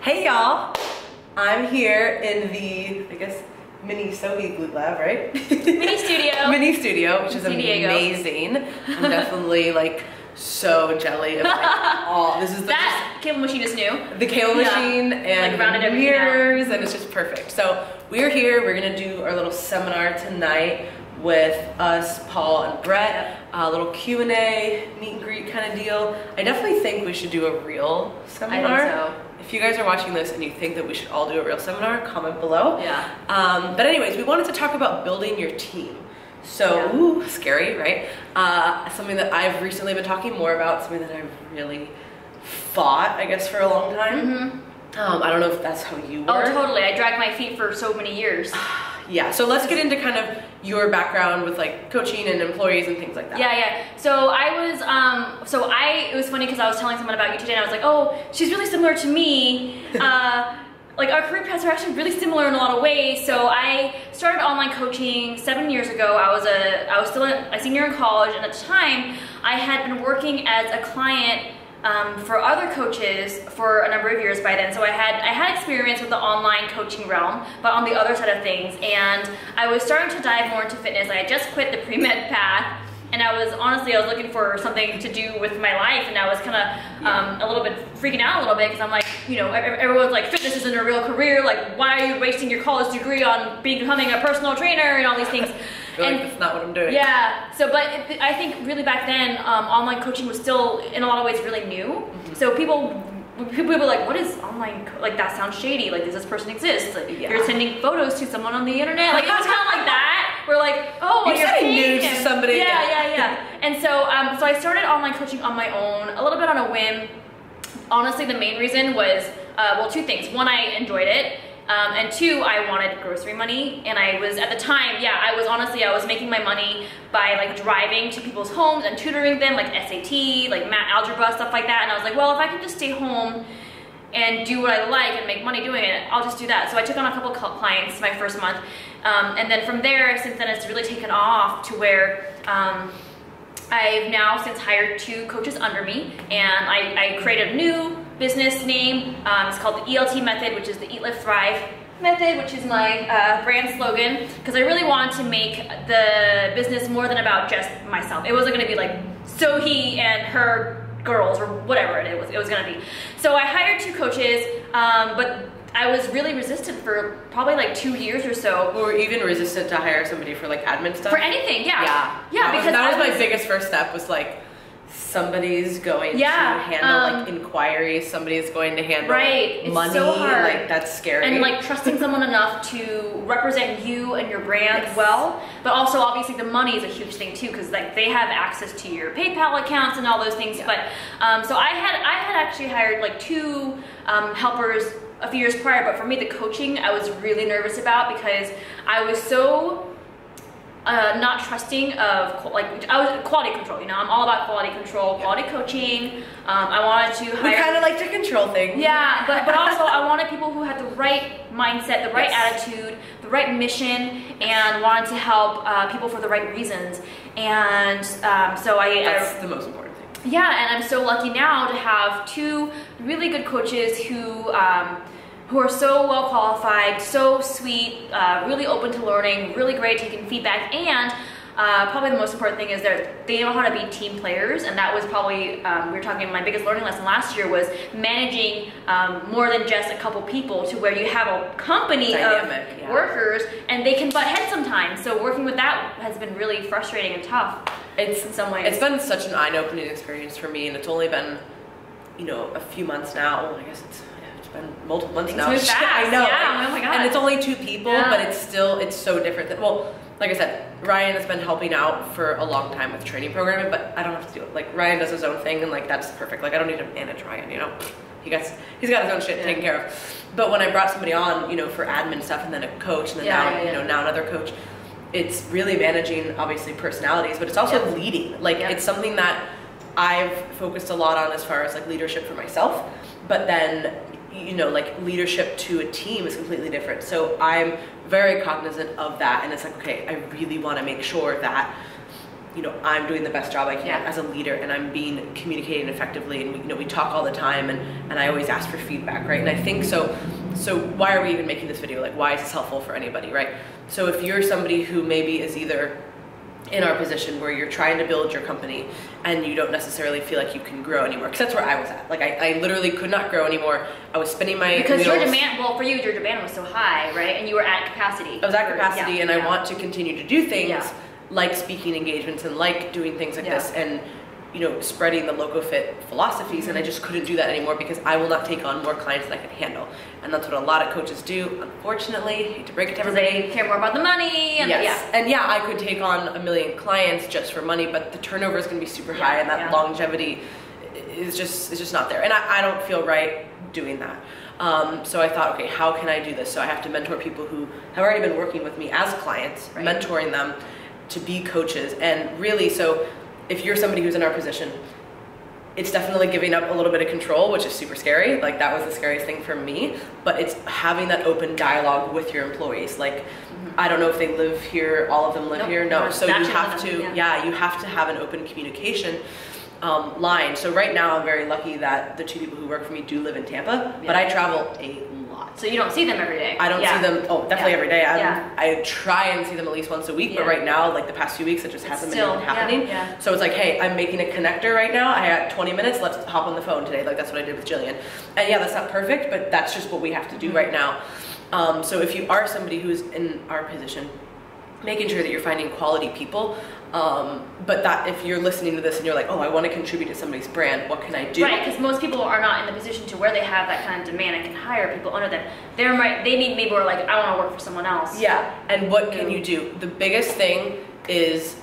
Hey y'all, I'm here in the, I guess, mini Sohee Glute Lab, right? Mini studio. Mini studio, which is San Diego. amazing. I'm definitely like so jelly of like all, this is that cable machine is new. The cable machine and like rounded the mirrors, and it's just perfect. So we're here, we're gonna do our little seminar tonight with us, Paul and Brett, a little Q&A, meet and greet kind of deal. I definitely think we should do a real seminar. I think so. If you guys are watching this and you think that we should all do a real seminar, comment below. Yeah. But anyways, we wanted to talk about building your team. So, ooh, scary, right? Something that I've recently been talking more about, something that I've really fought, I guess, for a long time. Mm-hmm. I don't know if that's how you were. Oh, totally. I dragged my feet for so many years. Yeah, so let's get into kind of your background with like coaching and employees and things like that. Yeah. So I was, it was funny because I was telling someone about you today and I was like, oh, she's really similar to me. Like our career paths are actually really similar in a lot of ways. So I started online coaching 7 years ago. I was still a senior in college, and at the time I had been working as a client for other coaches for a number of years by then. So I had experience with the online coaching realm, but on the other side of things. And I was starting to dive more into fitness. I had just quit the pre-med path, and I was looking for something to do with my life, and I was kind of a little bit freaking out a little bit because I'm like, you know, everyone's like, fitness isn't a real career. Like, why are you wasting your college degree on becoming a personal trainer and all these things? I feel like that's not what I'm doing. Yeah, so, but I think really back then, online coaching was still, in a lot of ways, really new. Mm-hmm. So people were like, what is online, like that sounds shady, like does this person exist? Like, you're sending photos to someone on the internet, like it was kind of like that. We're like, oh, you're sending nudes to somebody. Yeah. And so, so I started online coaching on my own, a little bit on a whim. Honestly, the main reason was, well, two things. One, I enjoyed it. And two, I wanted grocery money, and I was, at the time, I was making my money by like driving to people's homes and tutoring them, like SAT, like math, algebra, stuff like that, and I was like, well, if I can just stay home and do what I like and make money doing it, I'll just do that. So I took on a couple clients my first month, and then from there, since then, it's really taken off to where I've now since hired 2 coaches under me, and I created a new business name. It's called the ELT method, which is the Eat, Live, Thrive method, which is my brand slogan, because I really wanted to make the business more than about just myself. It wasn't going to be like Sohee and her girls or whatever it was going to be. So I hired 2 coaches, but I was really resistant for probably like 2 years or so. Or even resistant to hire somebody for like admin stuff? For anything, yeah. Because that was my biggest first step, was like, somebody's going to handle like inquiries, somebody's going to handle money. So hard. Like, that's scary. And like trusting someone enough to represent you and your brand well, but also obviously the money is a huge thing too, because like they have access to your PayPal accounts and all those things. But so I had actually hired like 2 helpers a few years prior, but for me the coaching I was really nervous about, because I was so not trusting of, like, I was quality control, you know, I'm all about quality control, quality coaching. I wanted to hire. We kind of like to control things. Yeah, but also I wanted people who had the right mindset, the right attitude, the right mission, and wanted to help people for the right reasons. And so that's the most important thing. Yeah, and I'm so lucky now to have 2 really good coaches who are so well qualified, so sweet, really open to learning, really great at taking feedback, and probably the most important thing is they know how to be team players, and that was probably, we were talking, my biggest learning lesson last year was managing more than just a couple people, to where you have a company of workers, and they can butt heads sometimes, so working with that has been really frustrating and tough in some ways. It's been such an eye-opening experience for me, and it's only been, you know, a few months now. Well, I guess it's been multiple months now. Fast. I know. Yeah, oh my God. And it's only 2 people, but it's so different than, well, like I said, Ryan has been helping out for a long time with training programming, but I don't have to do it. Like, Ryan does his own thing, and like, that's perfect. Like, I don't need to manage Ryan, you know? He's got his own shit taken care of. But when I brought somebody on, you know, for admin stuff, and then a coach, and then now another coach, it's really managing, obviously, personalities, but it's also leading. Like, it's something that I've focused a lot on as far as like leadership for myself, but then, you know, like leadership to a team is completely different. So I'm very cognizant of that, and it's like, okay, I really want to make sure that you know, I'm doing the best job I can as a leader, and I'm being communicating effectively, and we, you know, we talk all the time, and I always ask for feedback, right? And I think so why are we even making this video? Like, why is this helpful for anybody, right? So if you're somebody who maybe is either in our position where you're trying to build your company and you don't necessarily feel like you can grow anymore, because that's where I was at. Like, I literally could not grow anymore. I was spinning my because wheels. your demand, well, for you, your demand was so high, right? And you were at capacity. I was at capacity, and I want to continue to do things like speaking engagements and like doing things like this, and you know, spreading the LocoFit philosophies, and I just couldn't do that anymore because I will not take on more clients than I can handle. And that's what a lot of coaches do, unfortunately. I hate to break it to everybody. They care more about the money. And and yeah, I could take on 1 million clients just for money, but the turnover is going to be super high, and that longevity is just not there. And I don't feel right doing that. So I thought, okay, how can I do this? So I have to mentor people who have already been working with me as clients, mentoring them to be coaches. And really, so if you're somebody who's in our position, it's definitely giving up a little bit of control, which is super scary. Like, that was the scariest thing for me, but it's having that open dialogue with your employees. Like, I don't know if they live here, all of them live here. No, so you have to, you have to have an open communication line. So right now I'm very lucky that the 2 people who work for me do live in Tampa, but I travel a lot. So you don't see them every day? I don't see them, definitely every day. I try and see them at least once a week, but right now, like the past few weeks, it just hasn't been even happening. So it's like, hey, I'm making a connector right now. I got 20 minutes, let's hop on the phone today. Like, that's what I did with Jillian. And yeah, that's not perfect, but that's just what we have to do right now. So if you are somebody who's in our position, making sure that you're finding quality people, but that if you're listening to this and you're like, oh, I want to contribute to somebody's brand, what can I do? Right, because most people are not in the position to where they have that kind of demand and can hire people under them. They need maybe more like, I want to work for someone else. Yeah, and what can you do? The biggest thing is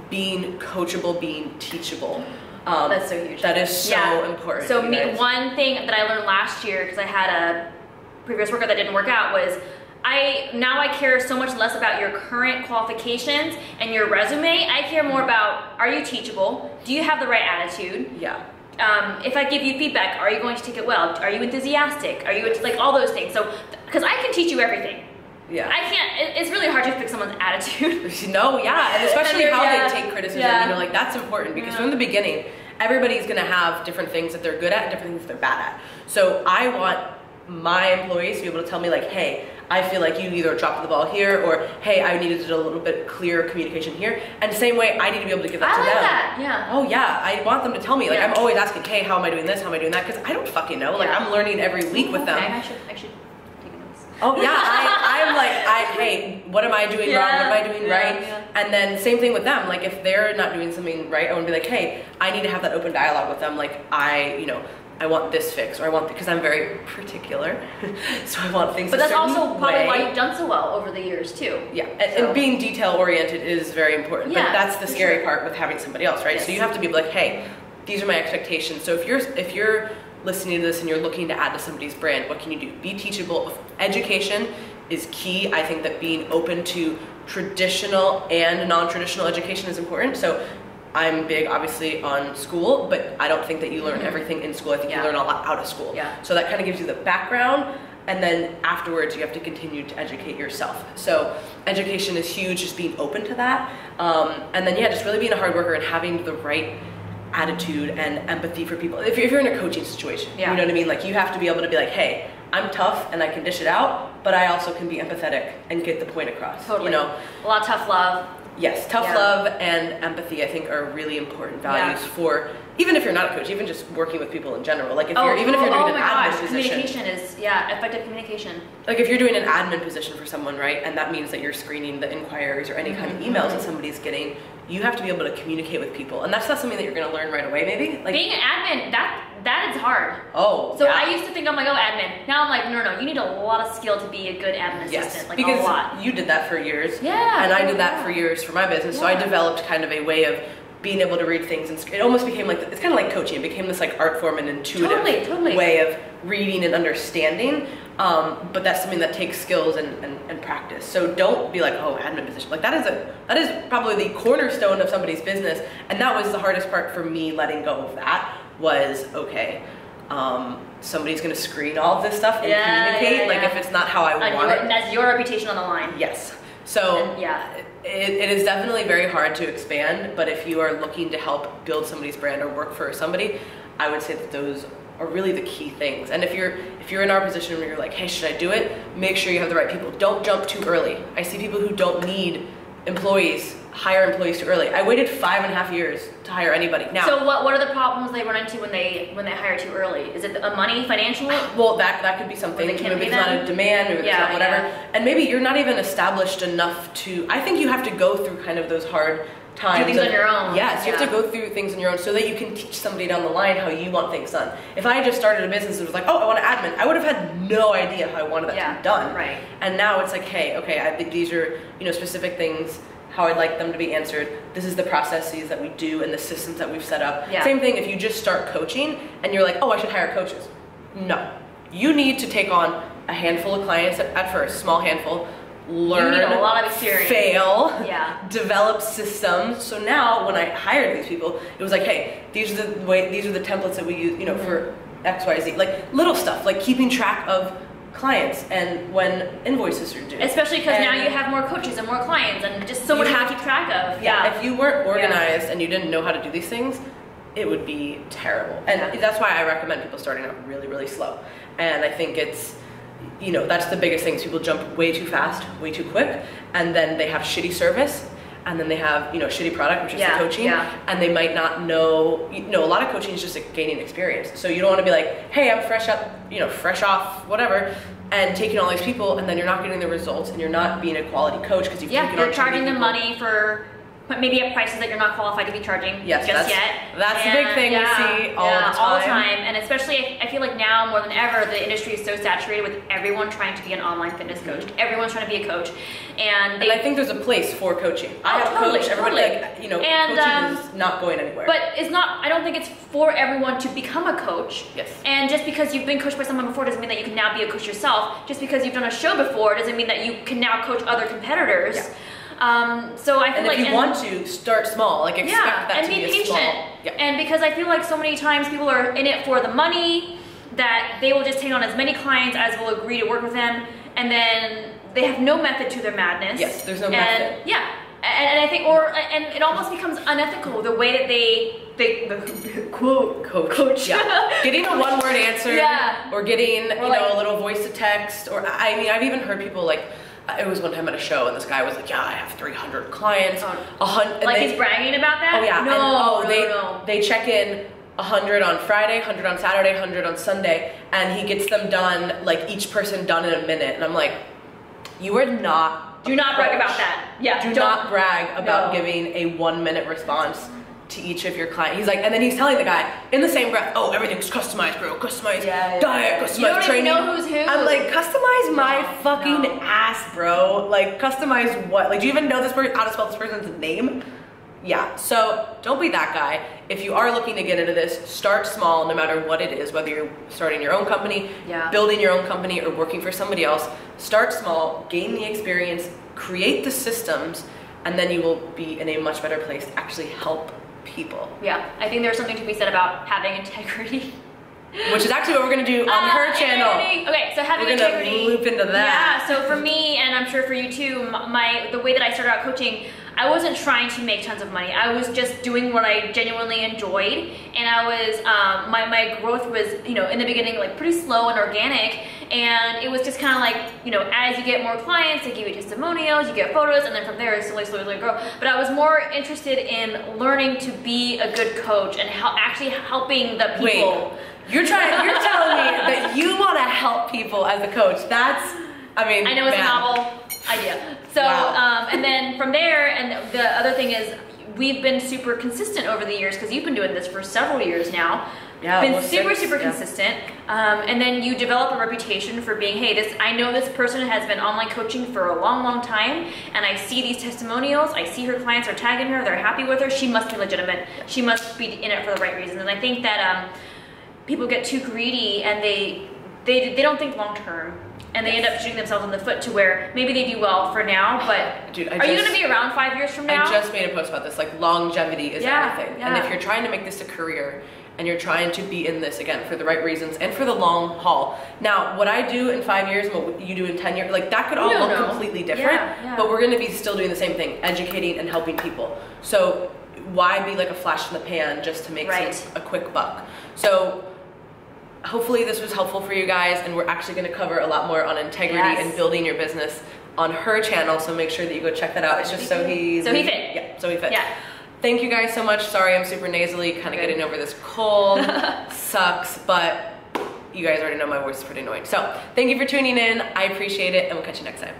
being coachable, being teachable. That's so huge. That is so important. So one thing that I learned last year, because I had a previous workout that didn't work out, was now I care so much less about your current qualifications and your resume. I care more about, are you teachable? Do you have the right attitude? Yeah. If I give you feedback, are you going to take it well? Are you enthusiastic? Are you, like, all those things? So, because I can teach you everything. Yeah. I can't, it's really hard to fix someone's attitude. No, yeah, and especially how they take criticism, you know, like, that's important, because from the beginning, everybody's gonna have different things that they're good at and different things that they're bad at. So I want my employees to be able to tell me, like, hey, I feel like you either dropped the ball here, or hey, I needed to do a little bit clearer communication here. And the same way, I need to be able to give that to them. That, yeah. Oh yeah, I want them to tell me. Like, I'm always asking, hey, how am I doing this? How am I doing that? Because I don't fucking know. Like, I'm learning every week with them. I should take notes. Oh yeah, I'm like, hey, what am I doing wrong? What am I doing right? Yeah. And then same thing with them. Like, if they're not doing something right, I want to be like, hey, I need to have that open dialogue with them. Like, I want this fixed, or I want, because I'm very particular, so I want things. But that's also probably why you've done so well over the years too. Yeah, and being detail oriented is very important. Yeah, but that's the scary part with having somebody else, right? Yes. So you have to be like, hey, these are my expectations. So if you're listening to this and you're looking to add to somebody's brand, what can you do? Be teachable. Education is key. I think that being open to traditional and non-traditional education is important. So I'm big, obviously, on school, but I don't think that you learn everything in school. I think you learn a lot out of school. Yeah. So that kind of gives you the background, and then afterwards you have to continue to educate yourself. So education is huge, just being open to that. And then, just really being a hard worker and having the right attitude and empathy for people. If you're in a coaching situation, you know what I mean? Like, you have to be able to be like, hey, I'm tough and I can dish it out, but I also can be empathetic and get the point across. Totally. You know? A lot of tough love. Yes, tough love and empathy, I think, are really important values for, even if you're not a coach, even just working with people in general. Like, if you're doing an admin position. Communication is, effective communication. Like, if you're doing an admin position for someone, right, and that means that you're screening the inquiries or any kind of emails that somebody's getting, you have to be able to communicate with people. And that's not something that you're going to learn right away, maybe. Like, being an admin, that is hard. Oh, so I used to think, I'm like, oh, admin. Now I'm like, no, you need a lot of skill to be a good admin assistant. Like, because a lot. You did that for years. Yeah. And I did that for years for my business. So I developed kind of a way of being able to read things, and it almost became like, it's kind of like coaching. It became this like art form and intuitive way of reading and understanding. But that's something that takes skills and practice. So don't be like, oh, admin position. Like, that is probably the cornerstone of somebody's business. And that was the hardest part for me, letting go of that, was, okay, somebody's going to screen all of this stuff and communicate. Like, if it's not how I want it. And that's your reputation on the line. Yes. So And, yeah. it is definitely very hard to expand, but if you are looking to help build somebody's brand or work for somebody, I would say that those are really the key things. And if you're in our position where you're like, hey, should I do it? Make sure you have the right people. Don't jump too early. I see people who don't need employees hire employees too early. I waited 5.5 years to hire anybody. Now, so what are the problems they run into when they hire too early? Is it a money, financial? Well, that could be something. Maybe it's not a demand, maybe it's not whatever. And maybe you're not even established enough to, I think you have to go through kind of those hard times. Do things on your own. Yes, you have to go through things on your own so that you can teach somebody down the line how you want things done. If I had just started a business and was like, oh, I want an admin, I would have had no idea how I wanted that to be done. Right. And now it's like, hey, okay, I think these are, specific things, how I'd like them to be answered. This is the processes that we do and the systems that we've set up. Yeah. Same thing if you just start coaching and you're like, oh, I should hire coaches. No. You need to take on a handful of clients at first, small handful, learn, you need a lot of experience. fail, develop systems. So now when I hired these people, it was like, hey, these are the templates that we use, for XYZ, like little stuff, like keeping track of clients and when invoices are due. Especially because now you have more coaches and more clients and just so much to keep track of. Yeah. If you weren't organized and you didn't know how to do these things, it would be terrible. And that's why I recommend people starting out really, really slow. And I think it's, that's the biggest thing. People jump way too fast, way too quick, and then they have shitty service, and then they have, shitty product, which is the coaching, and they might not know, a lot of coaching is just gaining experience. So you don't want to be like, hey, I'm fresh off, whatever, and taking all these people, and then you're not getting the results, and you're not being a quality coach because you've taken on you're charging them money for maybe at prices that you're not qualified to be charging just yet. That's the big thing we see all the time. And especially, I feel like now more than ever, the industry is so saturated with everyone trying to be an online fitness coach. Everyone's trying to be a coach. And I think there's a place for coaching. I have a coach, everybody, coaching is not going anywhere. But it's not, I don't think it's for everyone to become a coach. Yes. And just because you've been coached by someone before doesn't mean that you can now be a coach yourself. Just because you've done a show before doesn't mean that you can now coach other competitors. Yeah. So I feel if you want to start small, expect that to be patient. Small. Yeah. And because I feel like so many times people are in it for the money, that they will just take on as many clients as will agree to work with them, and then they have no method to their madness. Yes, there's no method. Yeah, and I think, and it almost becomes unethical the way that the quote coach. Yeah. Getting a one-word answer, or getting a little voice to text, or I've even heard people it was one time at a show and this guy was like, yeah, I have 300 clients. 100. Like he's bragging about that? Oh yeah. No, they check in 100 on Friday, 100 on Saturday, 100 on Sunday, and he gets them done, each person done in a minute. And I'm like, you are not. Do not brag about that. Yeah. Do not brag about giving a 1-minute response to each of your clients. He's like, and then he's telling the guy in the same breath, oh, everything's customized, bro. Customized diet, customized training. You don't even know who's who. I'm like, customize my fucking ass, bro. Customize what? Do you even know how to spell this person's name? Yeah, so don't be that guy. If you are looking to get into this, start small no matter what it is, whether you're starting your own company, building your own company, or working for somebody else. Start small, gain the experience, create the systems, and then you will be in a much better place to actually help people. Yeah, I think there's something to be said about having integrity. Which is actually what we're going to do on her channel. Okay, so having integrity. We're going to loop into that. Yeah, so for me, and I'm sure for you too, the way that I started out coaching, I wasn't trying to make tons of money. I was just doing what I genuinely enjoyed, and I was, my growth was, in the beginning, pretty slow and organic, and it was just kind of as you get more clients, they give you testimonials, you get photos, and then from there, it slowly grow. But I was more interested in learning to be a good coach and actually helping the people. Wait. You're telling me that you want to help people as a coach. I know it's a novel idea. So, and then from there, and the other thing is, we've been super consistent over the years because you've been doing this for several years now. Yeah, been super consistent. And then you develop a reputation for being, hey, I know this person has been online coaching for a long time, and I see these testimonials, I see her clients are tagging her, they're happy with her, she must be legitimate. She must be in it for the right reasons. And I think that people get too greedy and they don't think long term, and they end up shooting themselves in the foot to where maybe they do well for now, but Dude, are you going to be around 5 years from now? I just made a post about this. Longevity is everything. Yeah. And if you're trying to make this a career and you're trying to be in this again for the right reasons and for the long haul. Now, what I do in 5 years and what you do in 10 years, like that could all look completely different, but we're gonna be still doing the same thing, educating and helping people. So why be like a flash in the pan just to make a quick buck? So hopefully this was helpful for you guys, and we're actually gonna cover a lot more on integrity and building your business on her channel, so make sure that you go check that out. It's just Sohee Fit. Yeah, Sohee Fit. Yeah. Thank you guys so much. Sorry I'm super nasally, kind of getting over this cold. Sucks, but you guys already know my voice is pretty annoying. So thank you for tuning in. I appreciate it, and we'll catch you next time.